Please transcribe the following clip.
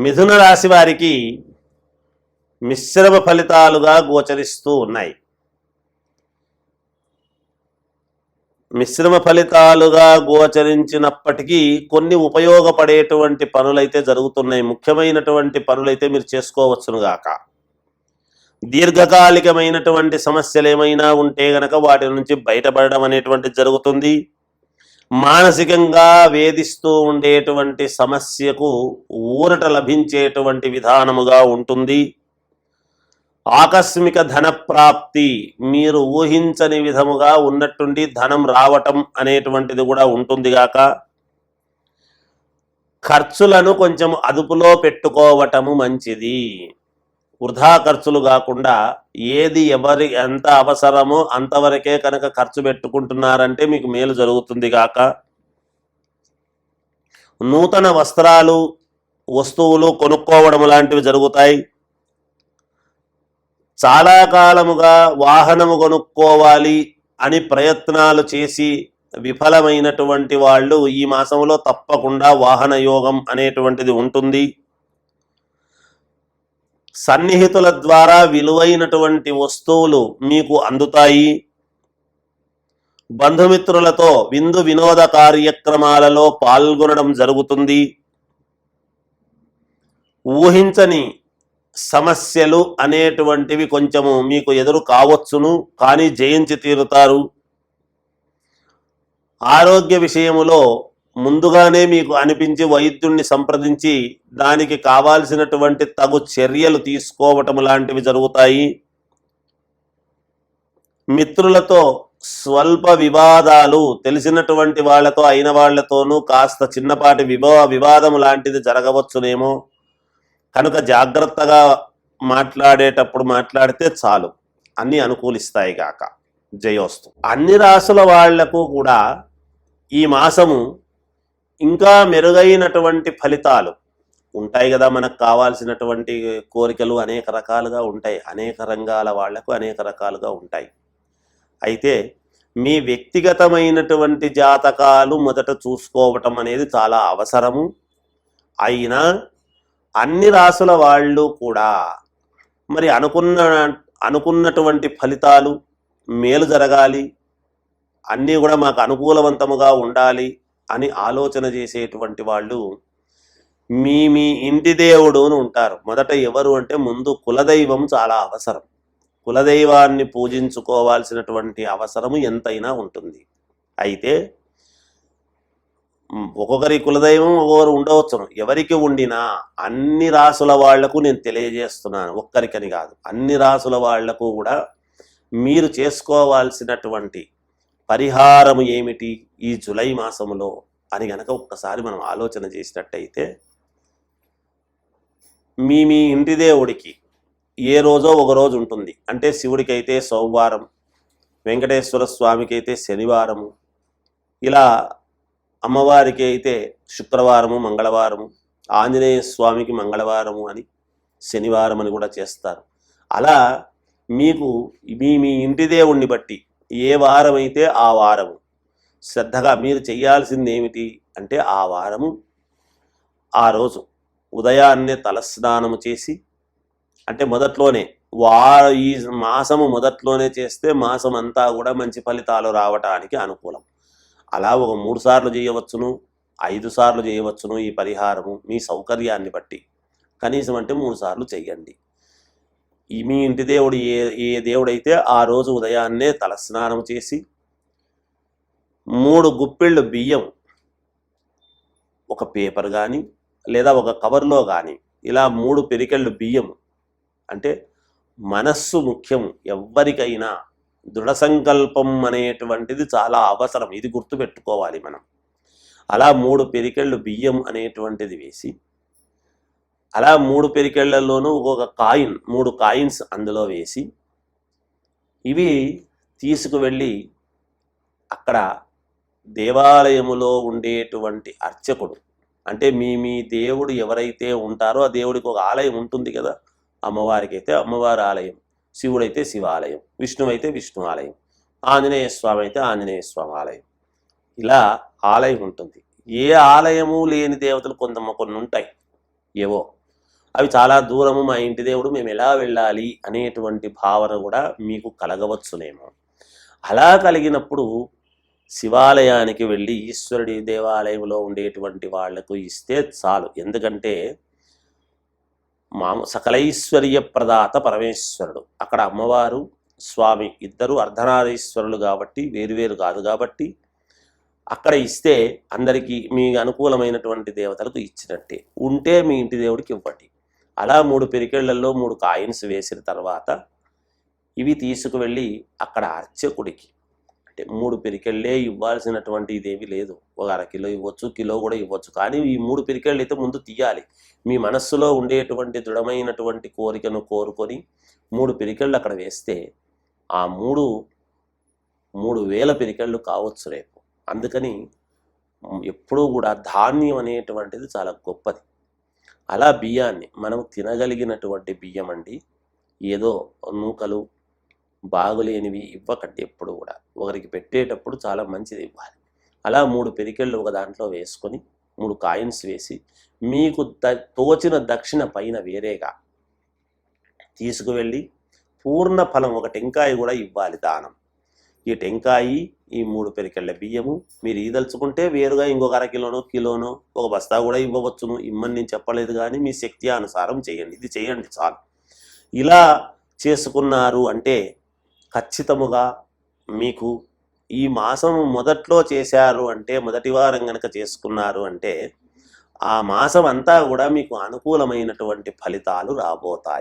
మిథున రాశి వారికి మిశ్రమ ఫలితాలుగా గోచరిస్తూ ఉన్నాయి. మిశ్రమ ఫలితాలుగా గోచరించినప్పటికీ కొన్ని ఉపయోగపడేటువంటి పనులైతే జరుగుతున్నాయి. ముఖ్యమైనటువంటి పనులైతే మీరు చేసుకోవచ్చునుగాక. దీర్ఘకాలికమైనటువంటి సమస్యలు ఏమైనా ఉంటే గనక వాటి నుంచి బయటపడడం అనేటువంటిది జరుగుతుంది. మానసికంగా వేధిస్తూ ఉండేటువంటి సమస్యకు ఊరట లభించేటువంటి విధానముగా ఉంటుంది. ఆకస్మిక ధన ప్రాప్తి, మీరు ఊహించని విధముగా ఉన్నట్టుండి ధనం రావటం అనేటువంటిది కూడా ఉంటుంది గాక. ఖర్చులను కొంచెం అదుపులో పెట్టుకోవటము మంచిది. వృధా ఖర్చులు కాకుండా ఏది ఎవరి ఎంత అవసరమో అంతవరకే కనుక ఖర్చు పెట్టుకుంటున్నారంటే మీకు మేలు జరుగుతుంది గాక. నూతన వస్త్రాలు వస్తువులు కొనుక్కోవడం లాంటివి జరుగుతాయి. చాలా కాలముగా వాహనము కొనుక్కోవాలి అని ప్రయత్నాలు చేసి విఫలమైనటువంటి వాళ్ళు ఈ మాసంలో తప్పకుండా వాహన యోగం అనేటువంటిది ఉంటుంది. సన్నిహితుల ద్వారా విలువైనటువంటి వస్తువులు మీకు అందుతాయి. బంధుమిత్రులతో విందు వినోద కార్యక్రమాలలో పాల్గొనడం జరుగుతుంది. ఊహించని సమస్యలు అనేటువంటివి కొంచెము మీకు ఎదురు కావచ్చును, కానీ జయించి తీరుతారు. ఆరోగ్య విషయములో ముందుగానే మీకు అనిపించి వైద్యుణ్ణి సంప్రదించి దానికి కావాల్సినటువంటి తగు చర్యలు తీసుకోవటం లాంటివి జరుగుతాయి. మిత్రులతో స్వల్ప వివాదాలు, తెలిసినటువంటి వాళ్లతో అయిన వాళ్లతోనూ కాస్త చిన్నపాటి వివాదం లాంటిది జరగవచ్చునేమో, కనుక జాగ్రత్తగా మాట్లాడేటప్పుడు మాట్లాడితే చాలు, అన్నీ అనుకూలిస్తాయి గాక. జయోస్తు. అన్ని రాసుల వాళ్లకు కూడా ఈ మాసము ఇంకా మెరుగైనటువంటి ఫలితాలు ఉంటాయి కదా. మనకు కావాల్సినటువంటి కోరికలు అనేక రకాలుగా ఉంటాయి. అనేక రంగాల వాళ్లకు అనేక రకాలుగా ఉంటాయి. అయితే మీ వ్యక్తిగతమైనటువంటి జాతకాలు మొదట చూసుకోవటం అనేది చాలా అవసరము. అయినా అన్ని రాసుల వాళ్ళు కూడా మరి అనుకున్నటువంటి ఫలితాలు మేలు జరగాలి, అన్నీ కూడా మాకు అనుకూలవంతముగా ఉండాలి అని ఆలోచన చేసేటువంటి వాళ్ళు మీ ఇంటి దేవుడు అని ఉంటారు. మొదట ఎవరు అంటే ముందు కులదైవం చాలా అవసరం. కులదైవాన్ని పూజించుకోవాల్సినటువంటి అవసరము ఎంతైనా ఉంటుంది. అయితే ఒక్కొక్కరి కులదైవం ఒక్కొక్కరు ఉండవచ్చును. ఎవరికి ఉండినా అన్ని రాసుల వాళ్లకు నేను తెలియజేస్తున్నాను, ఒక్కరికని కాదు, అన్ని రాసుల వాళ్లకు కూడా మీరు చేసుకోవాల్సినటువంటి పరిహారము ఏమిటి ఈ జూలై మాసములో అని గనక ఒక్కసారి మనం ఆలోచన చేసినట్టయితే, మీ ఇంటి దేవుడికి ఏ రోజో ఒక రోజు ఉంటుంది. అంటే శివుడికి అయితే సోమవారం, వెంకటేశ్వర స్వామికి అయితే శనివారము, ఇలా అమ్మవారికి అయితే శుక్రవారము మంగళవారము, ఆంజనేయ స్వామికి మంగళవారము అని శనివారం అని కూడా చేస్తారు. అలా మీకు మీ ఇంటి దేవుణ్ణి బట్టి ఏ వారం అయితే ఆ వారము శ్రద్ధగా మీరు చేయాల్సింది ఏమిటి అంటే, ఆ వారము ఆ రోజు ఉదయాన్నే తలస్నానము చేసి, అంటే మొదట్లోనే ఈ మాసము మొదట్లోనే చేస్తే మాసం అంతా కూడా మంచి ఫలితాలు రావటానికి అనుకూలం. అలా ఒక 3 సార్లు చేయవచ్చును, 5 సార్లు చేయవచ్చును. ఈ పరిహారము మీ సౌకర్యాన్ని బట్టి కనీసం అంటే 3 సార్లు చెయ్యండి. మీ ఇంటి దేవుడు ఏ దేవుడైతే ఆ రోజు ఉదయాన్నే తలస్నానం చేసి 3 గుప్పిళ్ళు బియ్యం ఒక పేపర్ కానీ లేదా ఒక కవర్లో కానీ ఇలా 3 పిరికెళ్ళు బియ్యం, అంటే మనస్సు ముఖ్యం. ఎవ్వరికైనా దృఢ సంకల్పం అనేటువంటిది చాలా అవసరం. ఇది గుర్తుపెట్టుకోవాలి మనం. అలా 3 పిరికెళ్ళు బియ్యం అనేటువంటిది వేసి, అలా 3 పిరికెళ్లలోనూ ఒక కాయిన్, 3 కాయిన్స్ అందులో వేసి, ఇవి తీసుకువెళ్ళి అక్కడ దేవాలయములో ఉండేటువంటి అర్చకుడు, అంటే మీ దేవుడు ఎవరైతే ఉంటారో ఆ దేవుడికి ఒక ఆలయం ఉంటుంది కదా. అమ్మవారికి అయితే అమ్మవారి ఆలయం, శివుడైతే శివాలయం, విష్ణువైతే విష్ణు ఆలయం, ఆంజనేయ స్వామి అయితే ఆంజనేయ స్వామి ఆలయం, ఇలా ఆలయం ఉంటుంది. ఏ ఆలయము లేని దేవతలు కొన్ని ఉంటాయి ఏవో. అవి చాలా దూరము, మా ఇంటి దేవుడు, మేము ఎలా వెళ్ళాలి అనేటువంటి భావన కూడా మీకు కలగవచ్చునేమో. అలా కలిగినప్పుడు శివాలయానికి వెళ్ళి ఈశ్వరుడి దేవాలయంలో ఉండేటువంటి వాళ్లకు ఇస్తే చాలు. ఎందుకంటే సకలైశ్వర్య ప్రదాత పరమేశ్వరుడు, అక్కడ అమ్మవారు స్వామి ఇద్దరు అర్ధనారీశ్వరులు కాబట్టి వేరువేరు కాదు కాబట్టి అక్కడ ఇస్తే అందరికీ మీ అనుకూలమైనటువంటి దేవతలకు ఇచ్చినట్టే. ఉంటే మీ ఇంటి దేవుడికి ఇవ్వండి. అలా 3 పిరికెళ్లలో 3 కాయిన్స్ వేసిన తర్వాత ఇవి తీసుకువెళ్ళి అక్కడ అర్చకుడికి, అంటే 3 పిరికెళ్ళే ఇవ్వాల్సినటువంటి ఇదేమి లేదు, ఒక అరకిలో ఇవ్వచ్చు, కిలో కూడా ఇవ్వచ్చు. కానీ ఈ 3 పిరికెళ్ళు అయితే ముందు తీయాలి. మీ మనస్సులో ఉండేటువంటి దృఢమైనటువంటి కోరికను కోరుకొని 3 పిరికెళ్ళు అక్కడ వేస్తే ఆ 3,000 పిరికెళ్ళు కావచ్చు రేపు. అందుకని ఎప్పుడూ కూడా ధాన్యం అనేటువంటిది చాలా గొప్పది. అలా బియ్యాన్ని మనం తినగలిగినటువంటి బియ్యం అండి, ఏదో నూకలు బాగులేనివి ఇవ్వకండి. ఎప్పుడు కూడా ఒకరికి పెట్టేటప్పుడు చాలా మంచిది ఇవ్వాలి. అలా 3 పిరికెళ్ళు ఒక దాంట్లో వేసుకొని 3 కాయిన్స్ వేసి మీకు తోచిన దక్షిణ పైన వేరేగా తీసుకువెళ్ళి పూర్ణ ఫలం ఒక టెంకాయ కూడా ఇవ్వాలి దానం. ఈ టెంకాయి, ఈ 3 పిరికెళ్ళ బియ్యము మీరు ఈదలుచుకుంటే వేరుగా ఇంకొక అరకిలోనో కిలోనో ఒక బస్తా కూడా ఇవ్వవచ్చును. ఇమ్మని నేను చెప్పలేదు, కానీ మీ శక్తి అనుసారం చేయండి. ఇది చేయండి చాలు. ఇలా చేసుకున్నారు అంటే ఖచ్చితముగా మీకు ఈ మాసం మొదట్లో చేశారు అంటే, మొదటి వారం కనుక చేసుకున్నారు అంటే ఆ మాసం అంతా కూడా మీకు అనుకూలమైనటువంటి ఫలితాలు రాబోతాయి.